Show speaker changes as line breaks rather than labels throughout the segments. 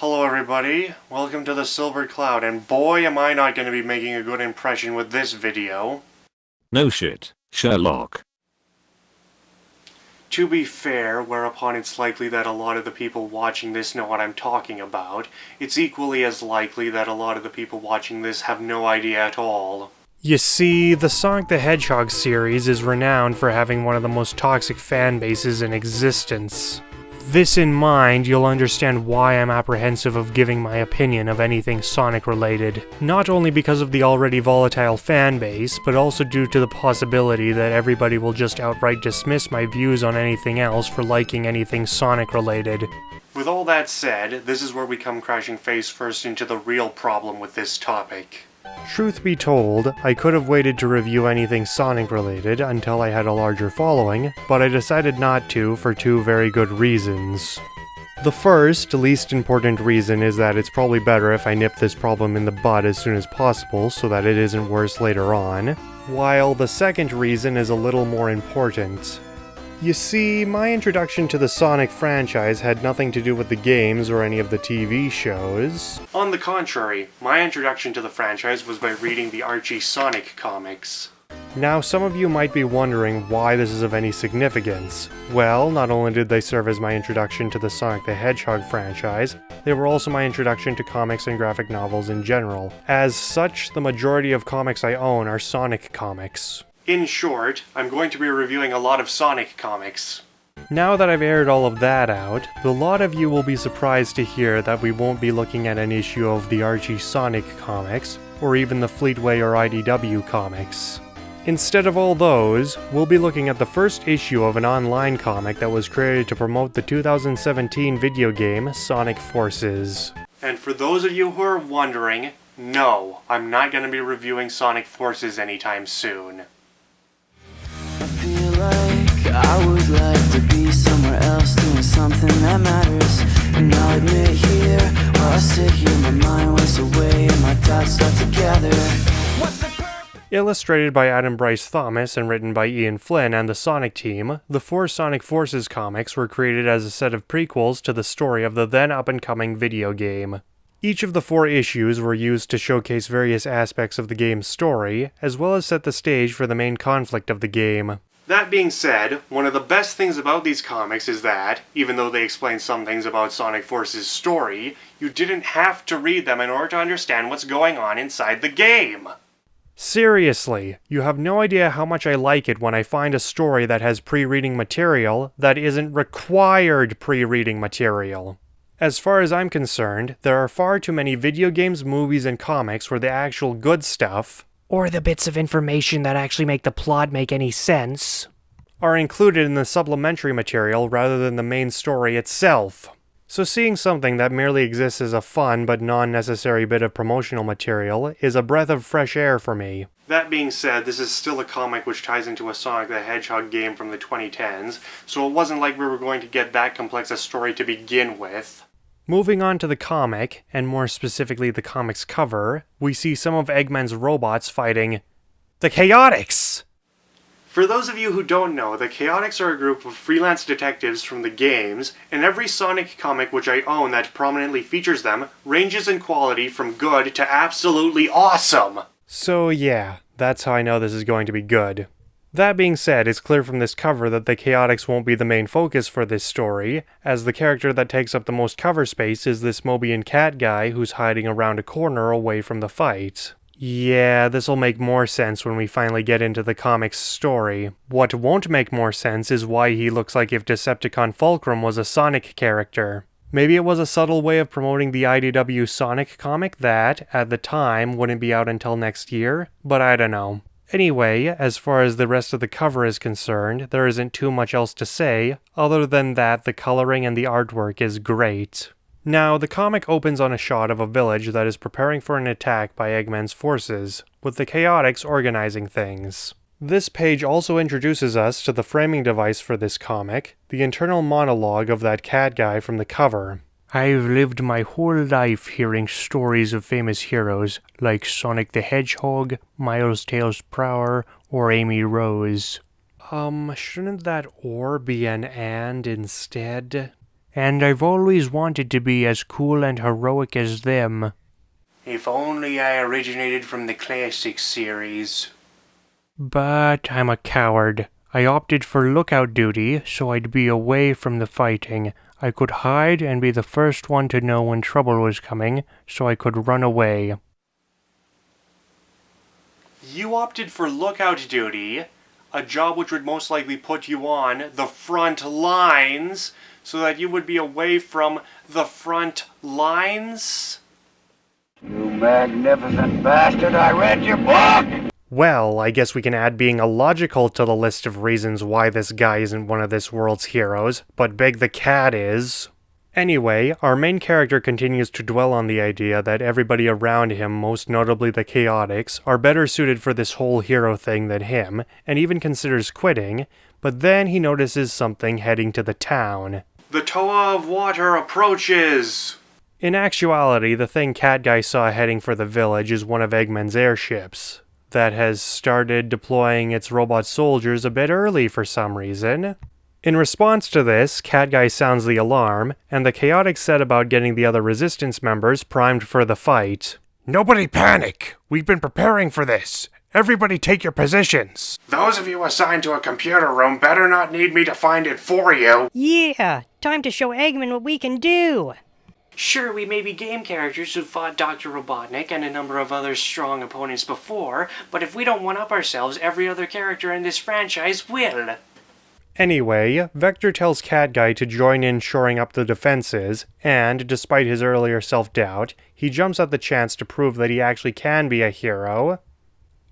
Hello everybody, welcome to the Silvered Cloud, and boy am I not going to be making a good impression with this video.
No shit, Sherlock.
To be fair, whereupon it's likely that a lot of the people watching this know what I'm talking about, it's equally as likely that a lot of the people watching this have no idea at all. You see, the Sonic the Hedgehog series is renowned for having one of the most toxic fan bases in existence. This in mind, you'll understand why I'm apprehensive of giving my opinion of anything Sonic related. Not only because of the already volatile fan base, but also due to the possibility that everybody will just outright dismiss my views on anything else for liking anything Sonic related. With all that said, this is where we come crashing face first into the real problem with this topic. Truth be told, I could have waited to review anything Sonic related until I had a larger following, but I decided not to for two very good reasons. The first, least important reason is that it's probably better if I nip this problem in the bud as soon as possible so that it isn't worse later on, while the second reason is a little more important. You see, my introduction to the Sonic franchise had nothing to do with the games or any of the TV shows. On the contrary, my introduction to the franchise was by reading the Archie Sonic comics. Now, some of you might be wondering why this is of any significance. Well, not only did they serve as my introduction to the Sonic the Hedgehog franchise, they were also my introduction to comics and graphic novels in general. As such, the majority of comics I own are Sonic comics. In short, I'm going to be reviewing a lot of Sonic comics. Now that I've aired all of that out, a lot of you will be surprised to hear that we won't be looking at an issue of the Archie Sonic comics, or even the Fleetway or IDW comics. Instead of all those, we'll be looking at the first issue of an online comic that was created to promote the 2017 video game Sonic Forces. And for those of you who are wondering, no, I'm not going to be reviewing Sonic Forces anytime soon.
I would like to be somewhere else doing something that matters. And I'll admit here, while I sit here, my mind was away and my thoughts start to gather.
Illustrated by Adam Bryce Thomas and written by Ian Flynn and the Sonic team, the four Sonic Forces comics were created as a set of prequels to the story of the then up-and-coming video game. Each of the four issues were used to showcase various aspects of the game's story, as well as set the stage for the main conflict of the game. That being said, one of the best things about these comics is that, even though they explain some things about Sonic Force's story, you didn't have to read them in order to understand what's going on inside the game. Seriously, you have no idea how much I like it when I find a story that has pre-reading material that isn't required pre-reading material. As far as I'm concerned, there are far too many video games, movies, and comics where the actual good stuff, or the bits of information that actually make the plot make any sense, are included in the supplementary material rather than the main story itself. So seeing something that merely exists as a fun but non-necessary bit of promotional material is a breath of fresh air for me. That being said, this is still a comic which ties into a Sonic the Hedgehog game from the 2010s, so it wasn't like we were going to get that complex a story to begin with. Moving on to the comic, and more specifically the comic's cover, we see some of Eggman's robots fighting the Chaotix! For those of you who don't know, the Chaotix are a group of freelance detectives from the games, and every Sonic comic which I own that prominently features them ranges in quality from good to absolutely awesome! So yeah, that's how I know this is going to be good. That being said, it's clear from this cover that the Chaotix won't be the main focus for this story, as the character that takes up the most cover space is this Mobian cat guy who's hiding around a corner away from the fight. Yeah, this'll make more sense when we finally get into the comic's story. What won't make more sense is why he looks like if Decepticon Fulcrum was a Sonic character. Maybe it was a subtle way of promoting the IDW Sonic comic that, at the time, wouldn't be out until next year, but I don't know. Anyway, as far as the rest of the cover is concerned, there isn't too much else to say, other than that the coloring and the artwork is great. Now, the comic opens on a shot of a village that is preparing for an attack by Eggman's forces, with the Chaotix organizing things. This page also introduces us to the framing device for this comic, the internal monologue of that cat guy from the cover. I've lived my whole life hearing stories of famous heroes like Sonic the Hedgehog, Miles Tails Prower, or Amy Rose. Shouldn't that or be an and instead? and I've always wanted to be as cool and heroic as them.
If only I originated from the classic series.
But I'm a coward. I opted for lookout duty, so I'd be away from the fighting. I could hide and be the first one to know when trouble was coming, so I could run away.
You opted for lookout duty, a job which would most likely put you on the front lines, so that you would be away from the front lines?
You magnificent bastard, I read your book!
Well, I guess we can add being illogical to the list of reasons why this guy isn't one of this world's heroes, but Big the Cat is. Anyway, our main character continues to dwell on the idea that everybody around him, most notably the Chaotix, are better suited for this whole hero thing than him, and even considers quitting, but then he notices something heading to the town.
The Toa of Water approaches!
In actuality, the thing Cat Guy saw heading for the village is one of Eggman's airships that has started deploying its robot soldiers a bit early for some reason. In response to this, Cat Guy sounds the alarm, and the Chaotix set about getting the other Resistance members primed for the fight.
Nobody panic! We've been preparing for this! Everybody take your positions!
Those of you assigned to a computer room better not need me to find it for you.
Yeah, time to show Eggman what we can do.
Sure, we may be game characters who fought Dr. Robotnik and a number of other strong opponents before, but if we don't one-up ourselves, every other character in this franchise will.
Anyway, Vector tells Cat Guy to join in shoring up the defenses, and, despite his earlier self-doubt, he jumps at the chance to prove that he actually can be a hero,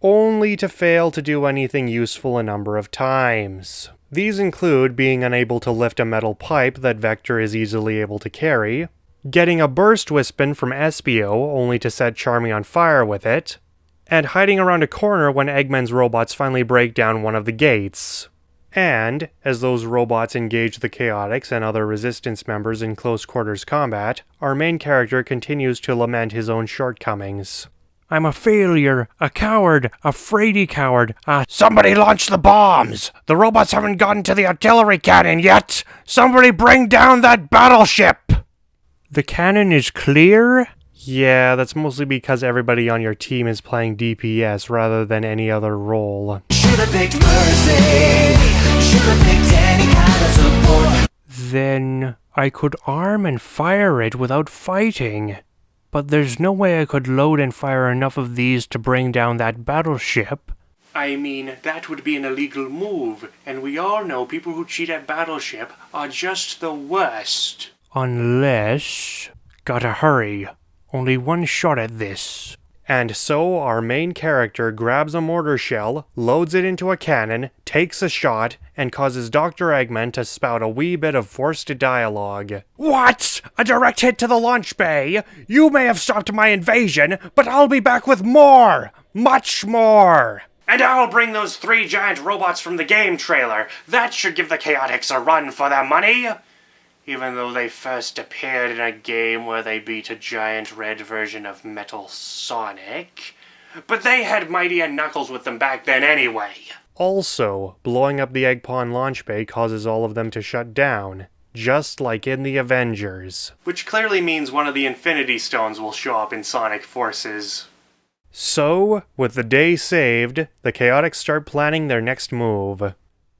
only to fail to do anything useful a number of times. These include being unable to lift a metal pipe that Vector is easily able to carry, getting a burst wispin from Espio only to set Charmy on fire with it, and hiding around a corner when Eggman's robots finally break down one of the gates. And, as those robots engage the Chaotix and other Resistance members in close quarters combat, our main character continues to lament his own shortcomings. I'm a failure, a coward, a fraidy coward,
Somebody launch the bombs! The robots haven't gotten to the artillery cannon yet! Somebody bring down that battleship!
The cannon is clear? Yeah, that's mostly because everybody on your team is playing DPS rather than any other role.
Should've picked mercy. Should've picked any kind of support.
Then I could arm and fire it without fighting. But there's no way I could load and fire enough of these to bring down that battleship.
I mean, that would be an illegal move, and we all know people who cheat at Battleship are just the worst.
Unless... Gotta hurry. Only one shot at this. And so our main character grabs a mortar shell, loads it into a cannon, takes a shot, and causes Dr. Eggman to spout a wee bit of forced dialogue.
What? A direct hit to the launch bay? You may have stopped my invasion, but I'll be back with more! Much more!
And I'll bring those 3 giant robots from the game trailer. That should give the Chaotix a run for their money. Even though they first appeared in a game where they beat a giant red version of Metal Sonic. But they had Mighty and Knuckles with them back then anyway.
Also, blowing up the Egg Pawn launch bay causes all of them to shut down, just like in the Avengers.
Which clearly means one of the Infinity Stones will show up in Sonic Forces.
So, with the day saved, the Chaotix start planning their next move.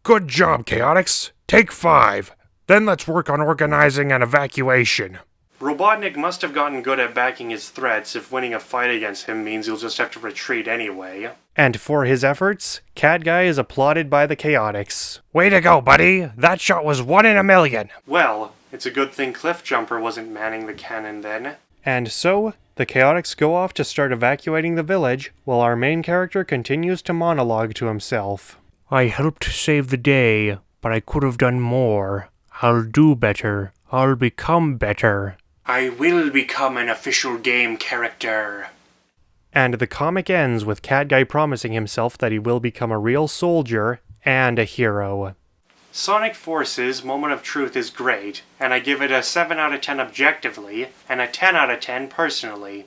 Good job, Chaotix. Take 5. Then let's work on organizing an evacuation.
Robotnik must have gotten good at backing his threats if winning a fight against him means he'll just have to retreat anyway.
And for his efforts, Cat Guy is applauded by the Chaotix.
Way to go, buddy. That shot was 1 in a million.
Well, it's a good thing Cliffjumper wasn't manning the cannon then.
And so, the Chaotix go off to start evacuating the village, while our main character continues to monologue to himself. I helped save the day, but I could have done more. I'll do better. I'll become better.
I will become an official game character.
And the comic ends with Cat Guy promising himself that he will become a real soldier and a hero.
Sonic Forces Moment of Truth is great, and I give it a 7 out of 10 objectively, and a 10 out of 10 personally.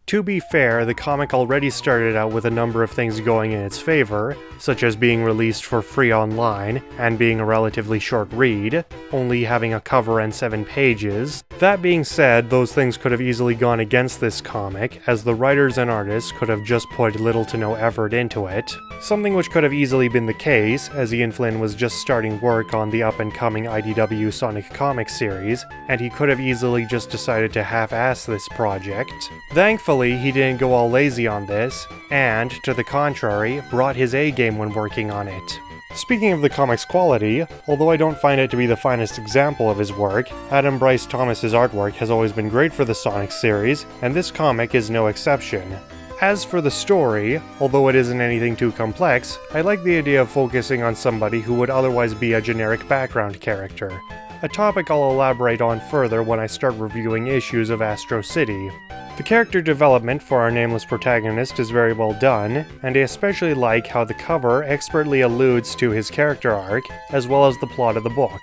To be fair, the comic already started out with a number of things going in its favor, such as being released for free online, and being a relatively short read, only having a cover and 7 pages. That being said, those things could have easily gone against this comic, as the writers and artists could have just put little to no effort into it. Something which could have easily been the case, as Ian Flynn was just starting work on the up-and-coming IDW Sonic comic series, and he could have easily just decided to half-ass this project. Thankfully, he didn't go all lazy on this, and, to the contrary, brought his A-game when working on it. Speaking of the comic's quality, although I don't find it to be the finest example of his work, Adam Bryce Thomas's artwork has always been great for the Sonic series, and this comic is no exception. As for the story, although it isn't anything too complex, I like the idea of focusing on somebody who would otherwise be a generic background character, a topic I'll elaborate on further when I start reviewing issues of Astro City. The character development for our nameless protagonist is very well done, and I especially like how the cover expertly alludes to his character arc, as well as the plot of the book.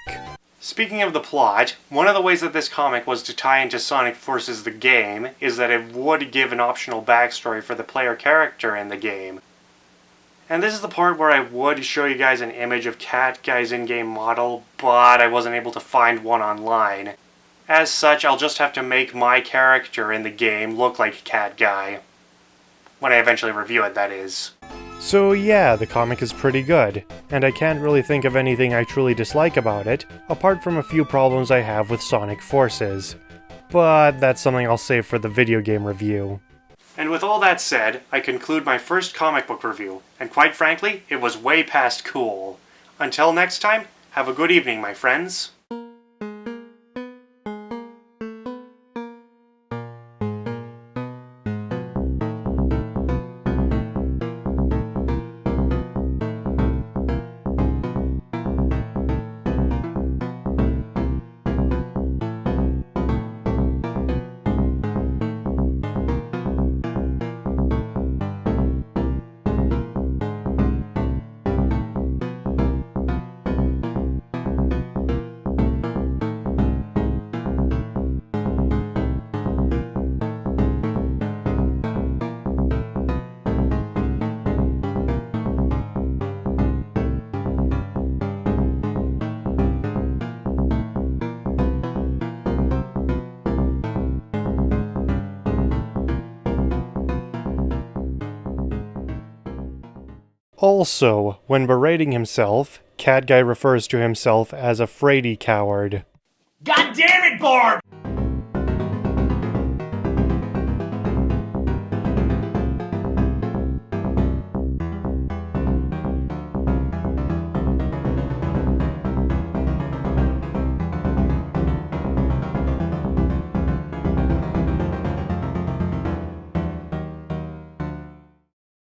Speaking of the plot, one of the ways that this comic was to tie into Sonic Forces the game is that it would give an optional backstory for the player character in the game. And this is the part where I would show you guys an image of Cat Guy's in-game model, but I wasn't able to find one online. As such, I'll just have to make my character in the game look like Cat Guy. When I eventually review it, that is.
So yeah, the comic is pretty good, and I can't really think of anything I truly dislike about it, apart from a few problems I have with Sonic Forces. But that's something I'll save for the video game review.
And with all that said, I conclude my first comic book review, and quite frankly, it was way past cool. Until next time, have a good evening, my friends.
Also, when berating himself, Cat Guy refers to himself as a fraidy coward.
God damn it, Barb!